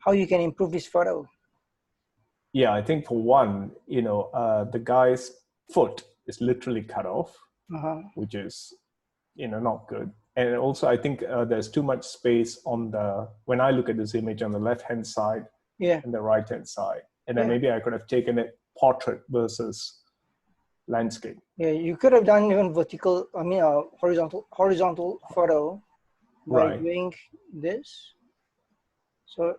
how you can improve this photo. Yeah, I think for one, the guy's foot is literally cut off, which is, not good. And also, I think there's too much space when I look at this image on the left-hand side and the right-hand side. And then maybe I could have taken it portrait versus landscape. Yeah, you could have done even horizontal photo by doing this. So,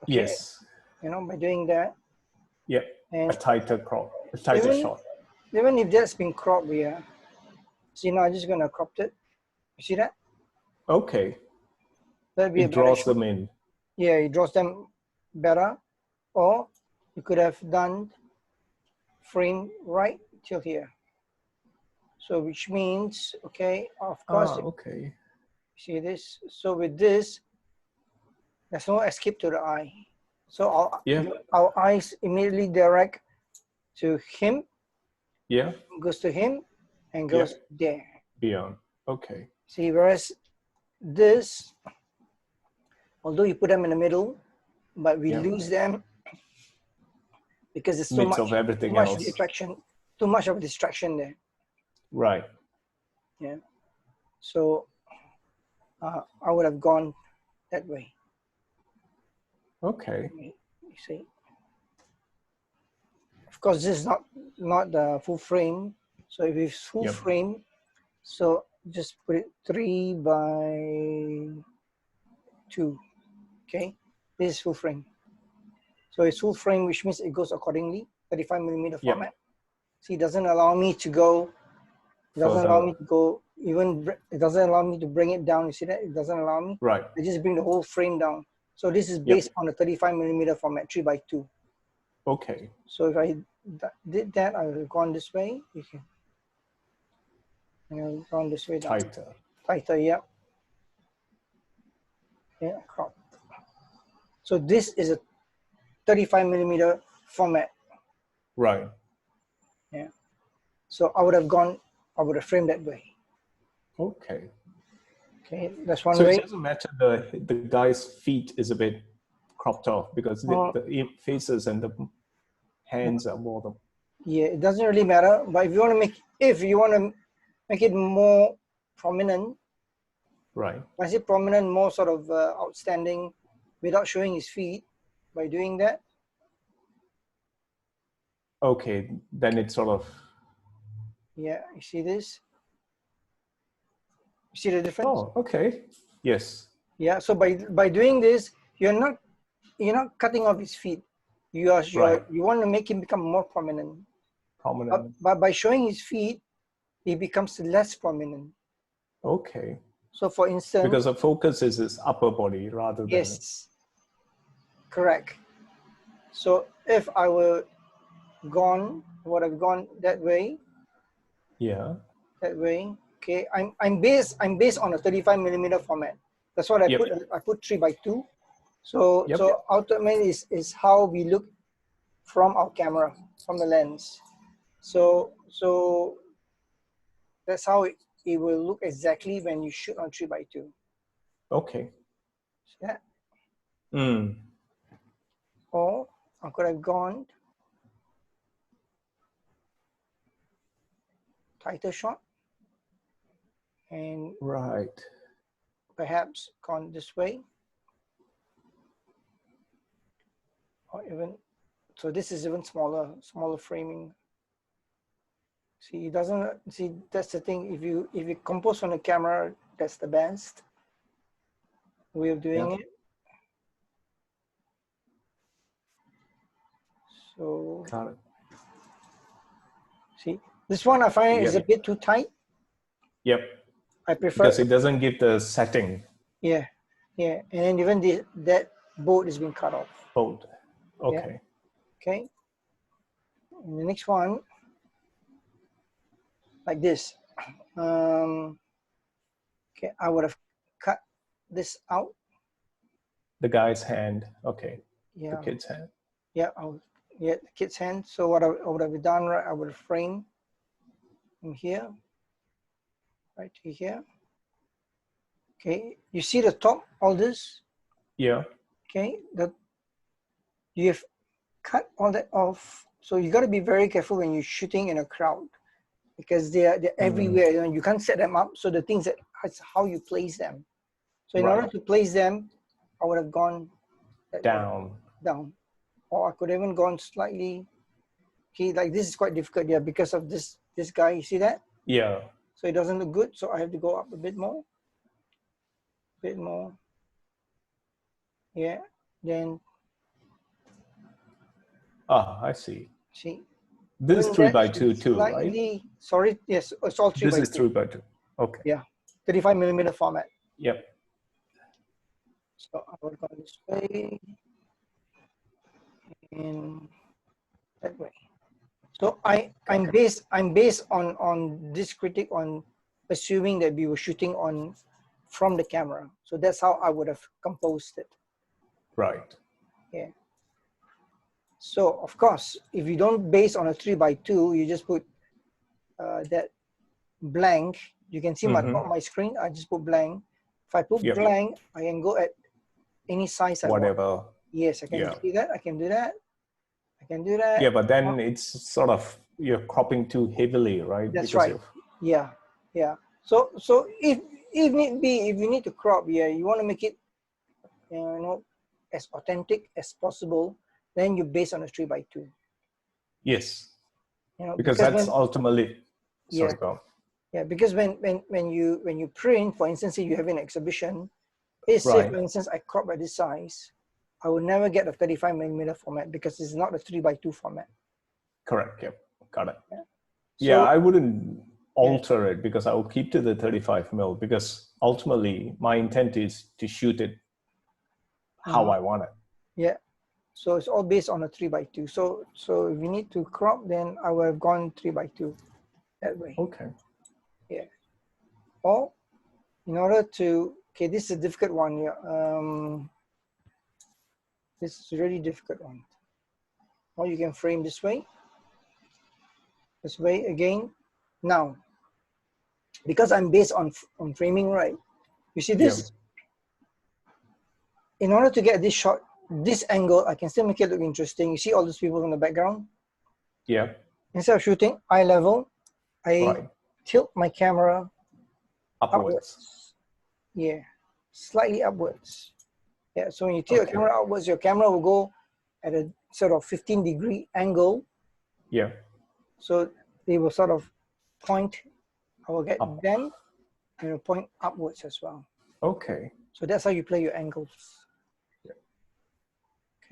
yes, by doing that. Yeah, and a tighter shot. Even if that's been cropped here, see now I'm just gonna crop it. You see that? Okay. That'd be it draws them in. Yeah, it draws them better. Or you could have done frame right till here. So which means, of course, okay. See this? So with this, there's no escape to the eye. So our eyes immediately direct to him. Yeah. Goes to him and goes there. Beyond. Okay. See, whereas this, although you put them in the middle, but we lose them because there's too much of everything else. Too much of a distraction there. Right. Yeah. So I would have gone that way. Okay. You see. Of course, this is not the full frame. So if it's full frame, so just put it 3:2. Okay, this is full frame. So it's full frame, which means it goes accordingly. 35mm format. See, it doesn't allow me to go. It doesn't allow me to go even. It doesn't allow me to bring it down. You see that? It doesn't allow me. Right. I just bring the whole frame down. So this is based on the 35mm format, 3:2. Okay. So if I did that, I would have gone this way. You can. I've gone this way down. Tighter, yeah. Yeah, crop. So this is a 35mm format. Right. Yeah. So I would have framed that way. Okay. Okay, that's one way. So it doesn't matter the guy's feet is a bit cropped off because the faces and the hands are more. Yeah, it doesn't really matter. But if you want to make it more prominent, right? I say prominent, more sort of outstanding, without showing his feet, by doing that. Okay, then it's sort of. Yeah, you see this? You see the difference? Oh, okay. Yes. Yeah. So by doing this, you're not cutting off his feet. You want to make him become more prominent. But by showing his feet, he becomes less prominent. Okay. So for instance, because the focus is his upper body rather than. Yes. Correct. So if I would have gone that way. Yeah. That way. Okay. I'm based on a 35mm format. That's what I put. I put 3:2. So ultimately is how we look from our camera, from the lens. So that's how it will look exactly when you shoot on 3:2. Okay. Yeah. Or I could have gone tighter shot and perhaps gone this way, or even so. This is even smaller framing. See, it doesn't. See, that's the thing. If you compose on the camera, that's the best way of doing it. So, see, this one I find is a bit too tight. Yep. I prefer because it doesn't give the setting. Yeah, and then even that bolt is being cut off. Bolt. Okay. Yeah. Okay. And the next one, like this. Okay, I would have cut this out. The guy's hand. Okay. Yeah. The kid's hand. Yeah. The kid's hand. So what I would have done, right? I would have framed from here, right to here. Okay. You see the top, all this? Yeah. Okay, you have cut all that off. So you got to be very careful when you're shooting in a crowd, because they're everywhere. You know, you can't set them up. So the things that's how you place them. So in order to place them, I would have gone down, or I could have even gone slightly. Okay, like this is quite difficult here because of this guy. You see that? Yeah. So it doesn't look good. So I have to go up a bit more. Yeah. Then. Ah, I see. See. This is 3x2 too, right? Sorry, yes, it's all 3x2. This is 3x2. Okay. Yeah, 35mm format. Yep. So I will go this way and that way. So I'm based on this critic on assuming that we were shooting from the camera. So that's how I would have composed it. Right. Yeah. So of course, if you don't base on a 3x2, you just put that blank. You can see my screen. I just put blank. If I put blank, I can go at any size I want. Yes, I can do that. I can do that. I can do that. Yeah, but then it's sort of, you're cropping too heavily, right? That's right. Yeah. So if need be, if you need to crop, you want to make it, as authentic as possible, then you base on a 3x2. Yes. Because that's ultimately. Sorry, go on. Yeah, because when you print, for instance, if you have an exhibition, say for instance I crop at this size, I will never get a 35mm format because it's not a 3x2 format. Correct. Yep. Got it. Yeah, I wouldn't alter it because I will keep to the 35mm because ultimately my intent is to shoot it how I want it. Yeah. So it's all based on a 3x2. So if you need to crop, then I would have gone 3x2 that way. Okay. Yeah. Or in order to, this is a difficult one here. This is a really difficult one. Or you can frame this way again. Now, because I'm based on framing right, you see this, in order to get this shot, this angle, I can still make it look interesting. You see all those people in the background? Yeah. Instead of shooting eye level, I tilt my camera upwards. Yeah, slightly upwards. Yeah, so when you tilt your camera outwards, your camera will go at a sort of 15-degree angle. Yeah. So they will sort of point, I will get them, and will point upwards as well. Okay. So that's how you play your angles.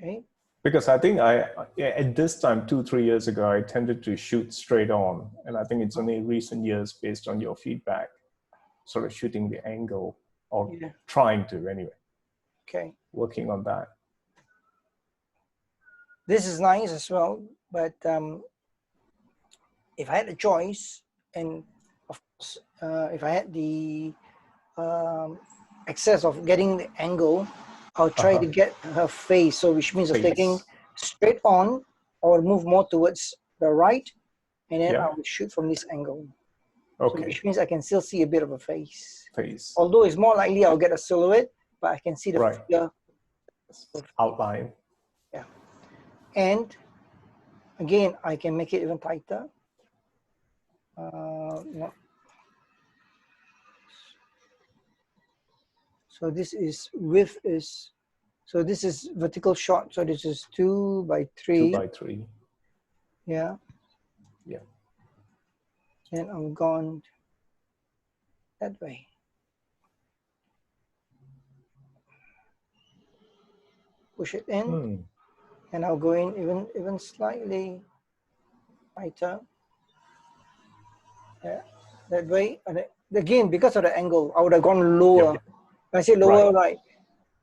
Okay. Because I think at this time, 2-3 years ago, I tended to shoot straight on. And I think it's only recent years, based on your feedback, sort of shooting the angle, or trying to anyway. Okay. Working on that. This is nice as well, but if I had a choice, and of course, if I had the access of getting the angle, I'll try to get her face. So which means of taking straight on, or move more towards the right, and then I will shoot from this angle. Okay. So which means I can still see a bit of a face. Although it's more likely I'll get a silhouette, but I can see the figure outline. Yeah. And again, I can make it even tighter. No. So this is width is, so this is vertical shot. So this is 2x3. 2x3. Yeah. Yeah. And I'm gone that way. Push it in, and I'll go in even slightly tighter. Yeah, that way. And again, because of the angle, I would have gone lower. When I say lower, right?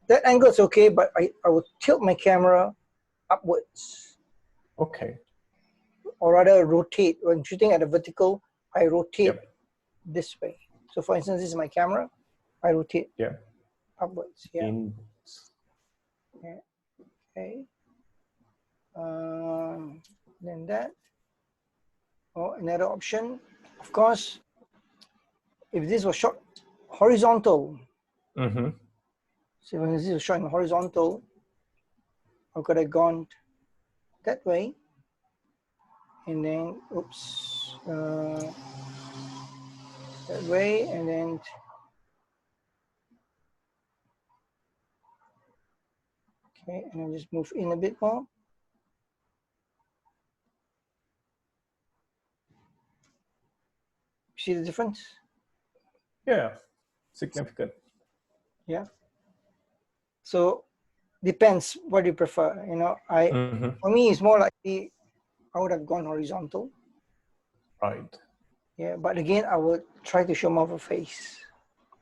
That angle is okay, but I would tilt my camera upwards. Okay. Or rather rotate. When shooting at a vertical, I rotate this way. So for instance, this is my camera. I rotate upwards. Yeah. Yeah. Okay. Then that. Or another option, of course, if this was shot horizontal. So when this is shot in horizontal, I could have gone that way, and then oops, that way, and then okay, and then just move in a bit more. See the difference? Yeah, significant. Yeah. So depends what you prefer. You know, for me it's more likely I would have gone horizontal. Right. Yeah, but again, I would try to show more of a face.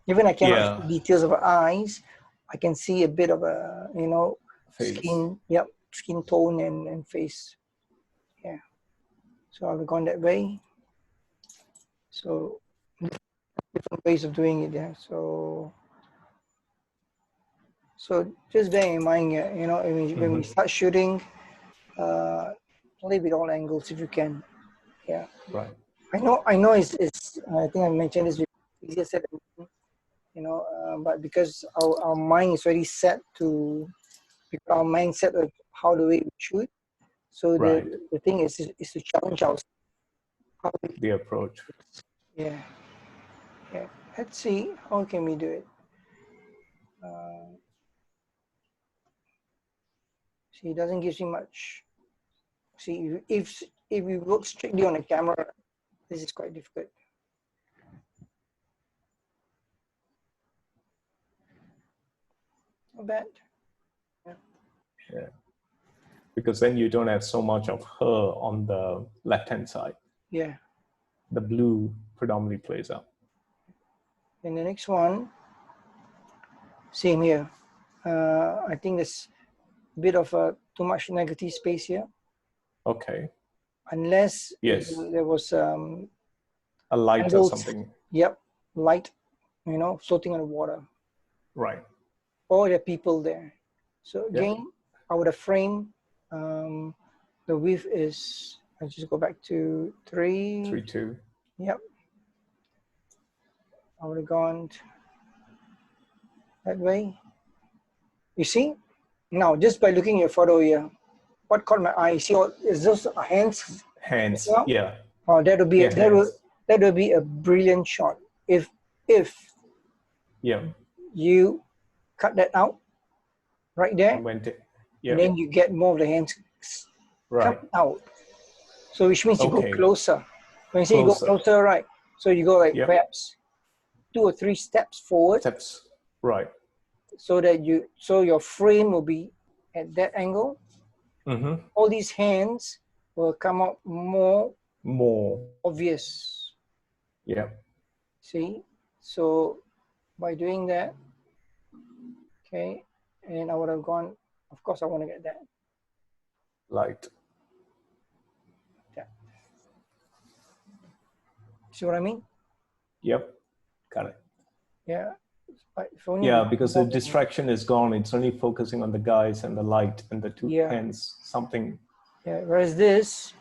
Even I cannot see details of her eyes, I can see a bit of a, you know, face. Skin, yep, skin tone and face. Yeah. So I would have gone that way. So different ways of doing it, yeah. So just bear in mind, you know, when we start shooting, play with all angles if you can. Yeah. Right. I know it's I think I mentioned this before, easier said than done, you know, but because our mind is already set to our mindset of how do we shoot. So the thing is to challenge ourselves. The approach. Yeah. Yeah. Let's see how can we do it. See, it doesn't give you much. See, if we work strictly on a camera, this is quite difficult. Not bad. Yeah. Yeah. Because then you don't have so much of her on the left-hand side. Yeah. The blue predominantly plays out. And the next one, same here. I think there's a bit of too much negative space here. Okay. Unless there was a light candles, or something. Yep, light, you know, floating on the water. Right. Or there are people there. So again, I would have framed the width is, I'll just go back to 3. 3.2. Yep. I would have gone that way. You see? Now, just by looking at your photo here, what caught my eye? See, is those hands? Hands, yeah. Oh, that would be that would be a brilliant shot if you cut that out right there, and then you get more of the hands come out. So which means you go closer. When you say you go closer, right? So you go like perhaps 2 or 3 steps forward. Right. So that your frame will be at that angle. All these hands will come out more obvious. Yeah. See? So by doing that, okay, and I would have gone, of course I want to get that. Light. Yeah. See what I mean? Yep. Got it. Yeah. Because the distraction is gone. It's only focusing on the guys and the light and the 2 hands, something. Yeah, whereas this,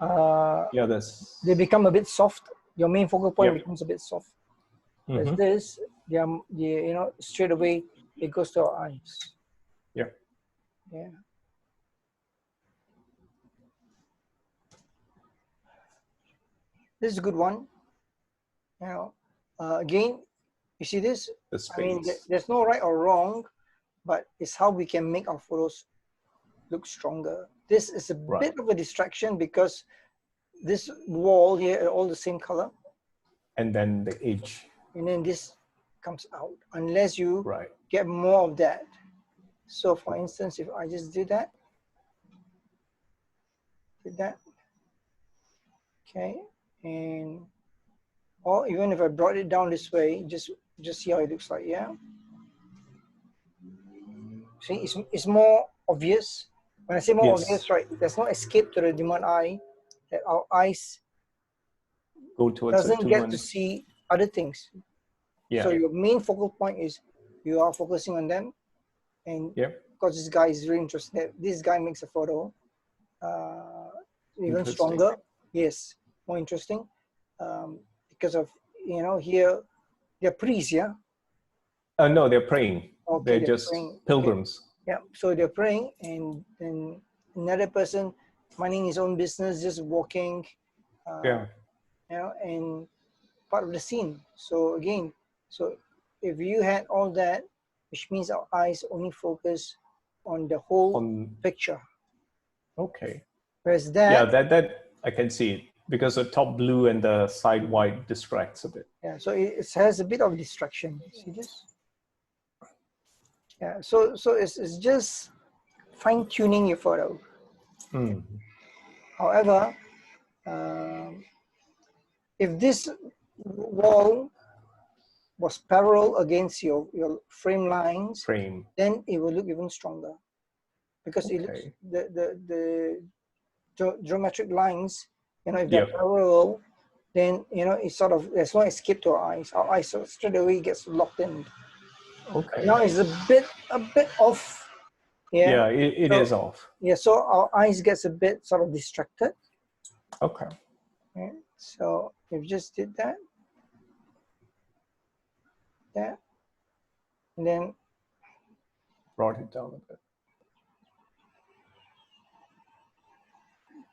they become a bit soft. Your main focal point becomes a bit soft. Whereas this, you know, straight away it goes to our eyes. Yeah. Yeah. This is a good one. You know, again, you see this? I mean, there's no right or wrong, but it's how we can make our photos look stronger. This is a bit of a distraction because this wall here are all the same color. And then the edge. And then this comes out unless you get more of that. So for instance, if I just did that, okay, and or even if I brought it down this way, just see how it looks like. Yeah. See, it's more obvious. When I say more obvious, right? There's no escape to the human eye. That our eyes go towards doesn't get to see other things. Yeah. So your main focal point is you are focusing on them, and because this guy is really interested, this guy makes a photo even stronger. Yes, more interesting because of, you know, here they're priests, yeah. No, they're praying. Okay, they're just praying. pilgrims. Yeah, so they're praying, and then another person minding his own business, just walking, Yeah. you know, and part of the scene. So again, so if you had all that, which means our eyes only focus on the whole picture. Okay. Whereas that, yeah, that I can see it, because the top blue and the side white distracts a bit. yeah, so it has a bit of distraction. See this? Yeah, so it's just fine tuning your photo. However, if this wall was parallel against your frame lines, then it will look even stronger, because it looks the geometric lines, you know, if they're parallel, then you know it's sort of, there's no escape to our eyes. Our eyes straight away gets locked in. Okay. Now it's a bit off. Yeah, it is off. Yeah, so our eyes gets a bit sort of distracted. Okay. Yeah, so if you just did that, and then brought it down a bit.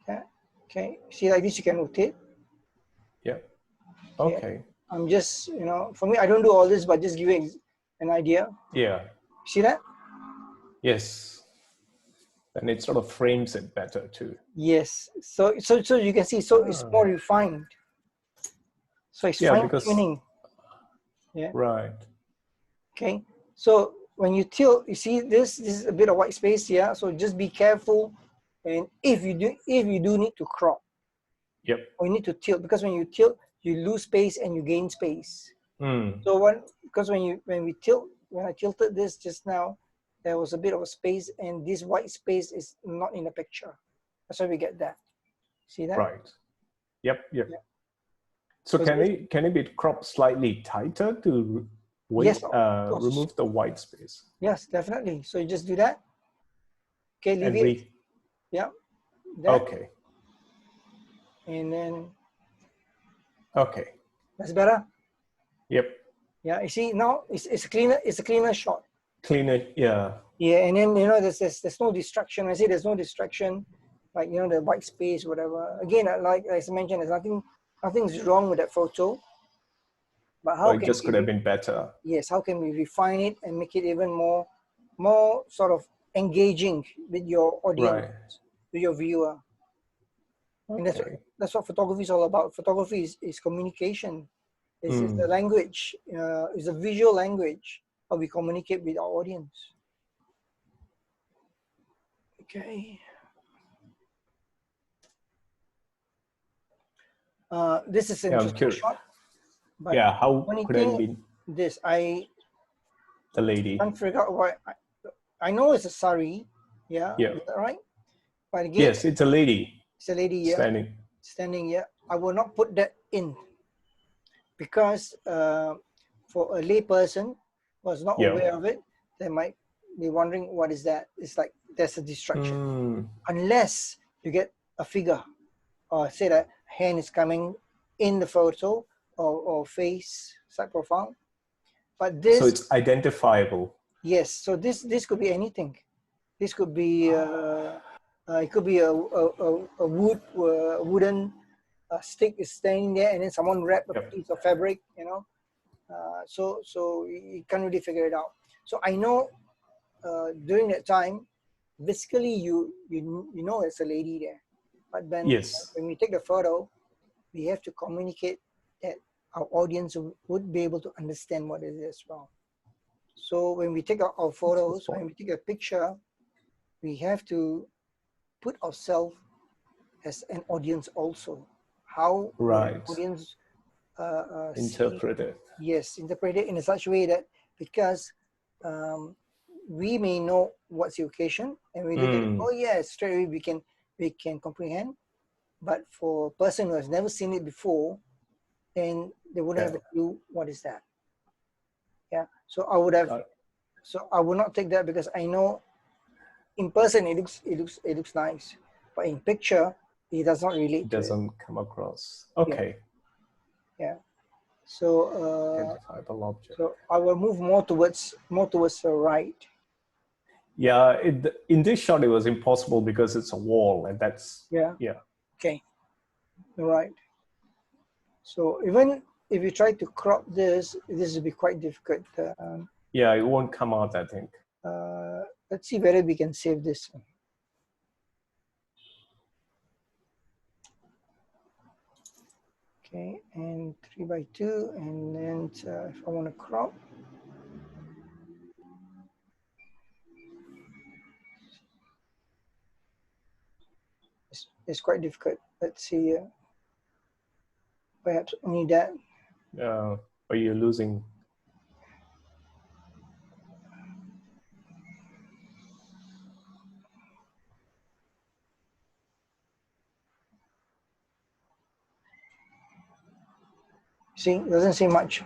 Yeah. Okay. See, like this, you can rotate. Yeah. Okay. I'm just, you know, for me, I don't do all this, but just giving an idea. Yeah. See that? Yes. And it sort of frames it better too. Yes. So you can see, so it's more refined. So it's fine tuning. Yeah. Right. Okay. So when you tilt, you see this is a bit of white space here. So just be careful, and if you do need to crop. Yep. Or you need to tilt, because when you tilt, you lose space and you gain space. So when I tilted this just now, there was a bit of a space, and this white space is not in the picture. That's why we get that. See that? Right. Yep. Yep. Yeah. So can it be cropped slightly tighter to remove the white space? Yes, definitely. So you just do that. Okay, leave it. Yeah. That. Okay. And then. Okay. That's better. Yep. Yeah. You see now it's cleaner. It's a cleaner shot. Cleaner. Yeah. Yeah, and then you know there's no distraction. I say there's no distraction, like you know the white space, whatever. Again, like as I mentioned, there's nothing's wrong with that photo. But how it just could have been better. Yes, how can we refine it and make it even more sort of engaging with your audience, with your viewer? And that's what photography is all about. Photography is communication. It's the language. It's a visual language how we communicate with our audience. Okay. This is an interesting shot. But how could it be this? The lady. I can't figure out why. I know it's a sari. Yeah. Yeah. Is that right? But again, yes, it's a lady. It's a lady. Yeah. Standing. Yeah. I will not put that in, because for a lay person who's not aware of it, they might be wondering what is that. It's like there's a distraction, unless you get a figure, or say that hand is coming in the photo, or face, side profile. But this, so it's identifiable. Yes. So this could be anything. This could be it could be a wooden stick is standing there, and then someone wrapped a piece of fabric. You know, so you can't really figure it out. So I know during that time, basically you know it's a lady there, but then when we take the photo, we have to communicate that our audience would be able to understand what it is as well. So when we take our photos, when we take a picture, we have to put ourselves as an audience also. How the audience interpret it. Yes, interpret it in such a way that, because we may know what's the occasion, and we look at it, oh yeah, straight away we can comprehend. But for a person who has never seen it before, then they wouldn't have a clue what is that. Yeah. So I would have. So I would not take that, because I know in person it looks nice, but in picture it does not relate. It doesn't come across. Okay. Yeah. So identifiable object. So I will move more towards the right. Yeah, in this shot, it was impossible because it's a wall, and that's, yeah. Yeah. Okay, right. So even if you try to crop this will be quite difficult. Yeah, it won't come out, I think. Let's see whether we can save this one. Okay, and 3x2, and then if I want to crop, it's quite difficult. Let's see, perhaps only that. Or you're losing. See, it doesn't say much.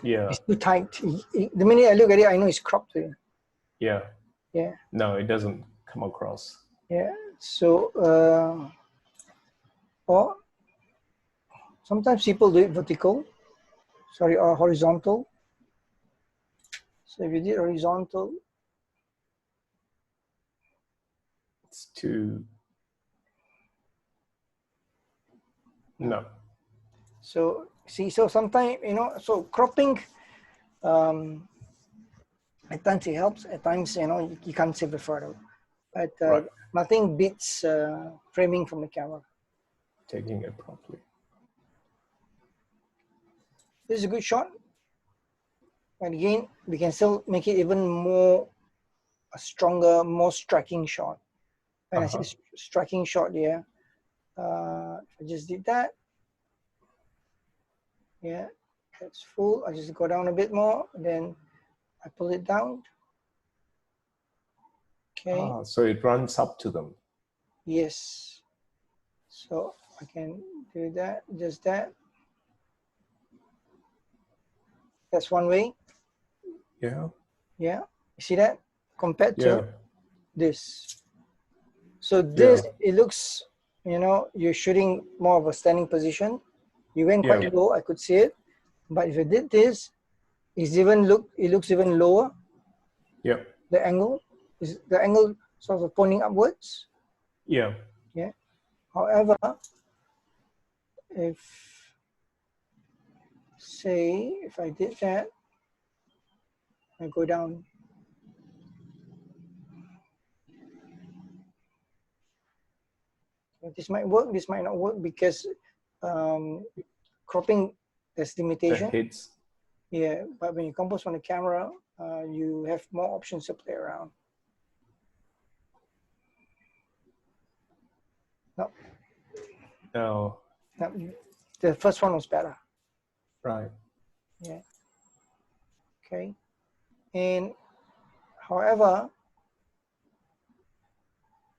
Yeah. It's too tight. The minute I look at it, I know it's cropped. Yeah. Yeah. No, it doesn't come across. Yeah. So, or sometimes people do it vertical. Sorry, or horizontal. So if you did horizontal, it's too. No. So see, so sometimes, so cropping, at times it helps, at times, you can't save the photo. But Right. nothing beats framing from the camera. Taking it properly. This is a good shot. And again, we can still make it even more a stronger, more striking shot. When I say striking shot here, if I just did that, yeah, that's full. I just go down a bit more, then I pull it down. Okay. So it runs up to them. Yes. So I can do that, just that. That's one way. Yeah. Yeah. You see that? Compared to this. So this, it looks, you're shooting more of a standing position. You went quite low, I could see it. But if you did this, it looks even lower. Yeah. The angle sort of pointing upwards. Yeah. Yeah. However, if I did that, I go down. This might work, this might not work because cropping, there's limitation. The hits. Yeah, but when you compose on the camera, you have more options to play around. No. No. No, the first one was better. Right. Yeah. Okay. And however,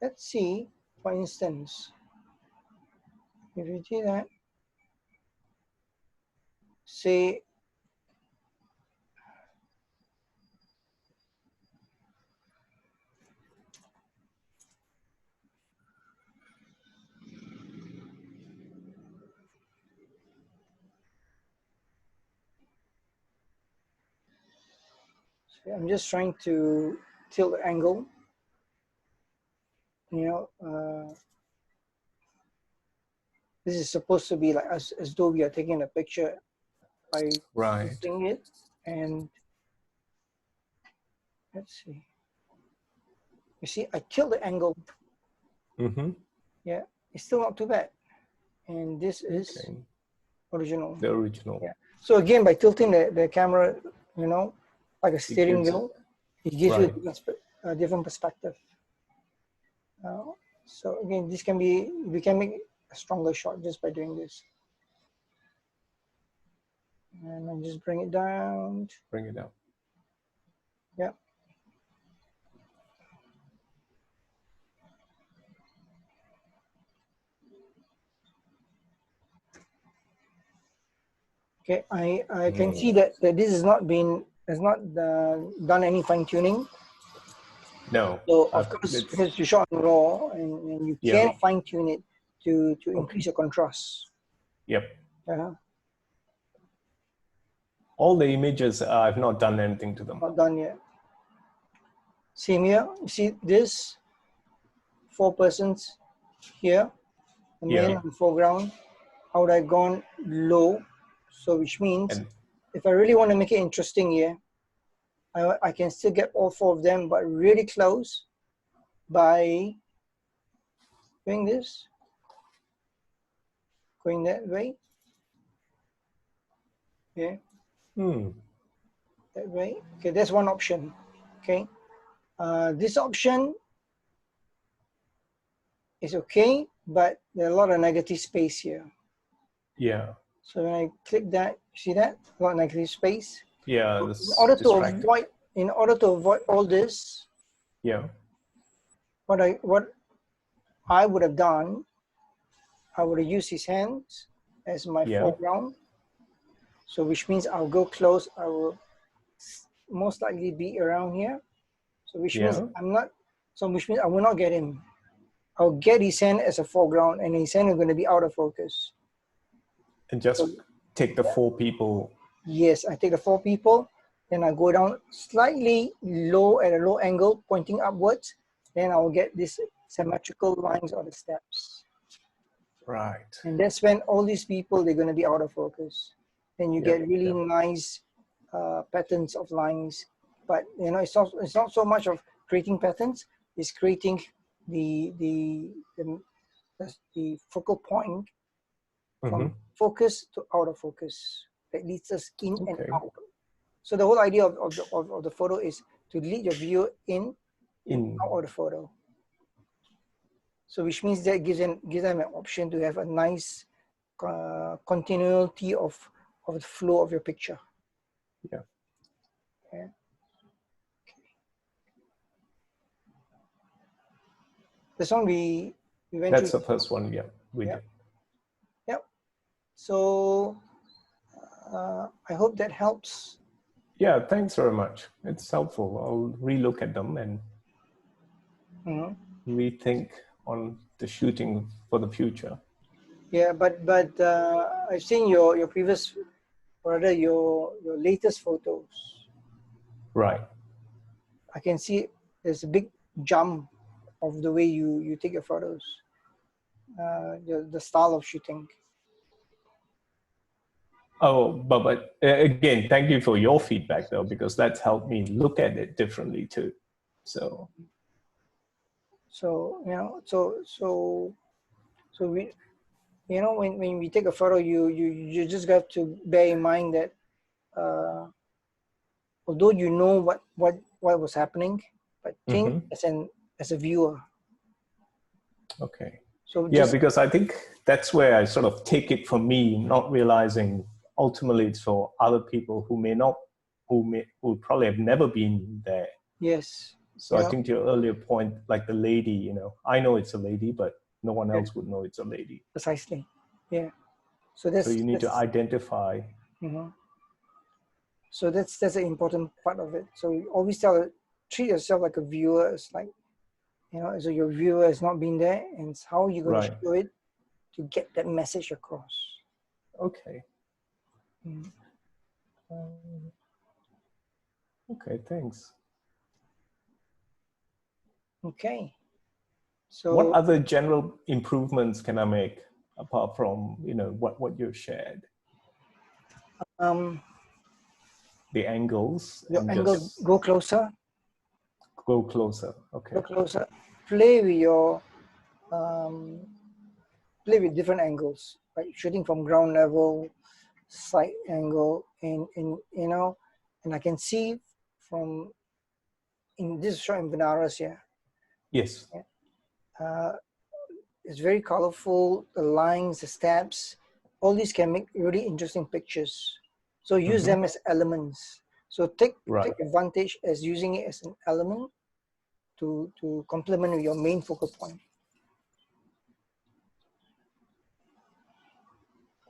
let's see, for instance, if you do that, say, I'm just trying to tilt the angle, this is supposed to be like as though we are taking a picture by tilting it, and let's see. You see, I tilt the angle. Yeah, it's still not too bad. And this is original. The original. Yeah. So again, by tilting the camera, like a steering wheel, it gives you a different perspective. So again, we can make a stronger shot just by doing this. And then just bring it down. Bring it down. Yeah. Okay, I can see that this has not done any fine tuning. No. So of course, because you shot on RAW, and you can fine tune it to increase your contrast. Yep. All the images, I've not done anything to them. Not done yet. Same here. You see this 4 persons here, the man in the foreground. How would I gone low? So which means if I really want to make it interesting here, I can still get all 4 of them, but really close by doing this, going that way. Yeah. That way. Okay, that's one option. Okay. This option is okay, but there are a lot of negative space here. Yeah. So when I click that, you see that? A lot of negative space. Yeah. So in order to avoid all this, yeah, what I would have done, I would have used his hands as my foreground. So which means I'll go close. I will most likely be around here. So which means which means I will not get him. I'll get his hand as a foreground, and his hand is going to be out of focus. And just take the 4 people. Yes, I take the 4 people, then I go down slightly low at a low angle, pointing upwards. Then I will get these symmetrical lines or the steps. Right. And that's when all these people, they're going to be out of focus. Then you get really nice patterns of lines. But you know, it's not so much of creating patterns. It's creating the focal point from focus to out of focus that leads us in and out. So the whole idea of the photo is to lead your viewer in and out of the photo. So which means that gives them an option to have a nice continuity of the flow of your picture. Yeah. Okay. This one we went That's through. the first one. Yeah, we did. Yep. So I hope that helps. Yeah, thanks very much. It's helpful. I'll relook at them and rethink on the shooting for the future. Yeah, but I've seen your previous, or rather your latest photos. Right. I can see there's a big jump of the way you take your photos, the style of shooting. Oh, but again, thank you for your feedback though, because that's helped me look at it differently too. So you know, so we, you know, when we take a photo, you just have to bear in mind that although you know what was happening, but think as a viewer. Okay. So yeah, because I think that's where I sort of take it from me, not realizing ultimately it's for other people who probably have never been there. Yes. So I think to your earlier point, like the lady, you know, I know it's a lady, but no one else would know it's a lady. Precisely. Yeah. So you need to identify. So that's an important part of it. So you always treat yourself like a viewer. It's like, you know, so your viewer has not been there, and it's how you're going to show it to get that message across. Okay. Okay, thanks. Okay. So what other general improvements can I make apart from, you know, what you've shared? The angles. Your angles, go closer. Go closer. Okay. Go closer. Play with your play with different angles, like shooting from ground level, side angle, and you know, and I can see from in this shot in Benares here. Yes. It's very colorful. The lines, the steps, all these can make really interesting pictures. So use them as elements. So take advantage as using it as an element to complement your main focal point.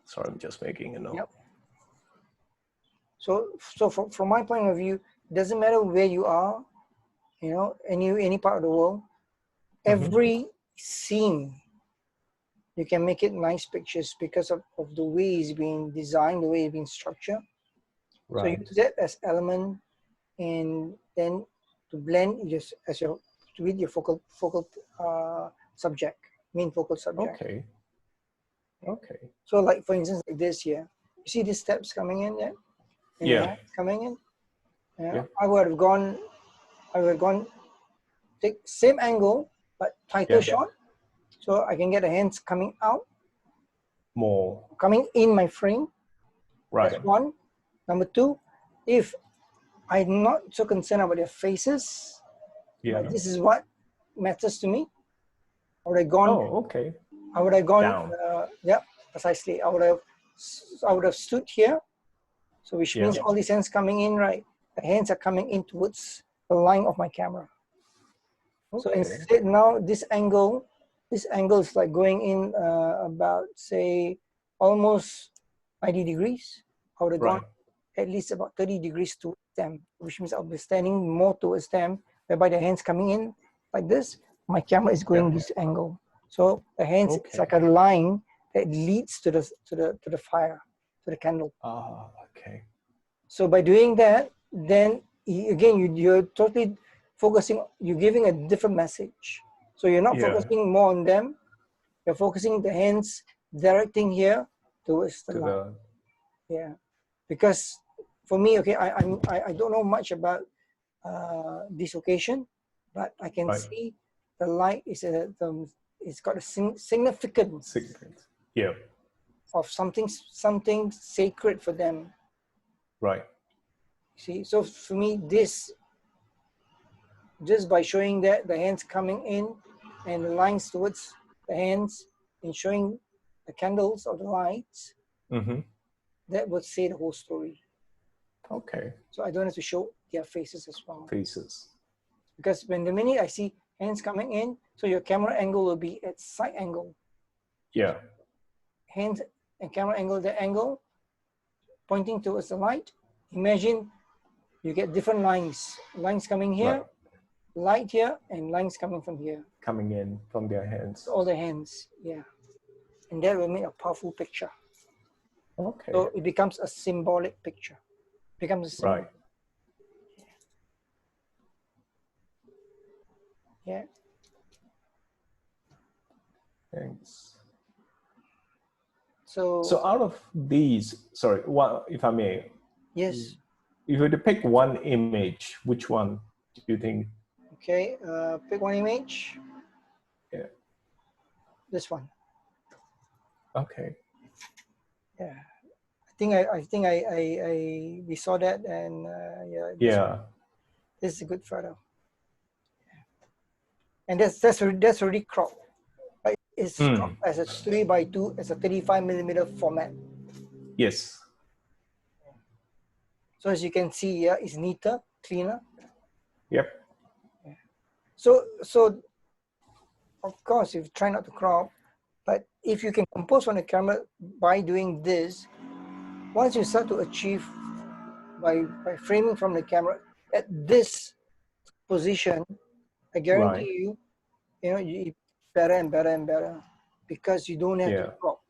Sorry, I'm just making a note. Yep. So from my point of view, it doesn't matter where you are, you know, any part of the world, every scene, you can make it nice pictures because of the way it's being designed, the way it's being structured. Right. So use that as element, and then to blend just as your with your focal subject, main focal subject. Okay. Okay. So like for instance, like this here, you see these steps coming in there? Yeah. Coming in. Yeah. I would have gone take same angle but tighter shot, so I can get the hands coming out more, coming in my frame. Right. That's one. Number two, if I'm not so concerned about their faces, but this is what matters to me, I would have gone. Oh, okay. I would have gone. Down. Yeah, precisely. I would have stood here. So which means all these hands coming in, right? The hands are coming in towards the line of my camera. Okay. So instead now this angle is like going in about say almost 90 degrees. I would have gone at least about 30 degrees to them, which means I'll be standing more towards them, whereby the hands coming in like this, my camera is going this angle. So the hands is like a line that leads to the fire, to the candle. Ah, okay. So by doing that, then again you're totally focusing, you're giving a different message. So you're not focusing more on them, you're focusing the hands directing here towards the line. Yeah, because for me, okay, I don't know much about this occasion, but I can see the light is it's got a significance. Yeah. Of something sacred for them. Right. See, so for me, this just by showing that the hands coming in and the lines towards the hands and showing the candles or the lights, that would say the whole story. Okay. So I don't have to show their faces as well. Faces. Because when the minute I see hands coming in, so your camera angle will be at side angle. Yeah. Hands and camera angle, the angle pointing towards the light. Imagine you get different lines coming here, light here, and lines coming from here. Coming in from their hands. All the hands, yeah. And that will make a powerful picture. Okay. So it becomes a symbolic picture. It becomes a symbol. Right. Yeah. Thanks. So out of these, sorry, one, if I may. Yes. If you were to pick one image, which one do you think? Okay, pick one image. Yeah. This one. Okay. Yeah. I think we saw that, and yeah. This is a good photo. And that's already cropped. Right? It's cropped as a 3:2 as a 35mm format. Yes. So as you can see here, it's neater, cleaner. Yep. Yeah. So of course, you try not to crop, but if you can compose on the camera by doing this, once you start to achieve by framing from the camera at this position, I guarantee you, you know, you better and better and better, because you don't have to crop.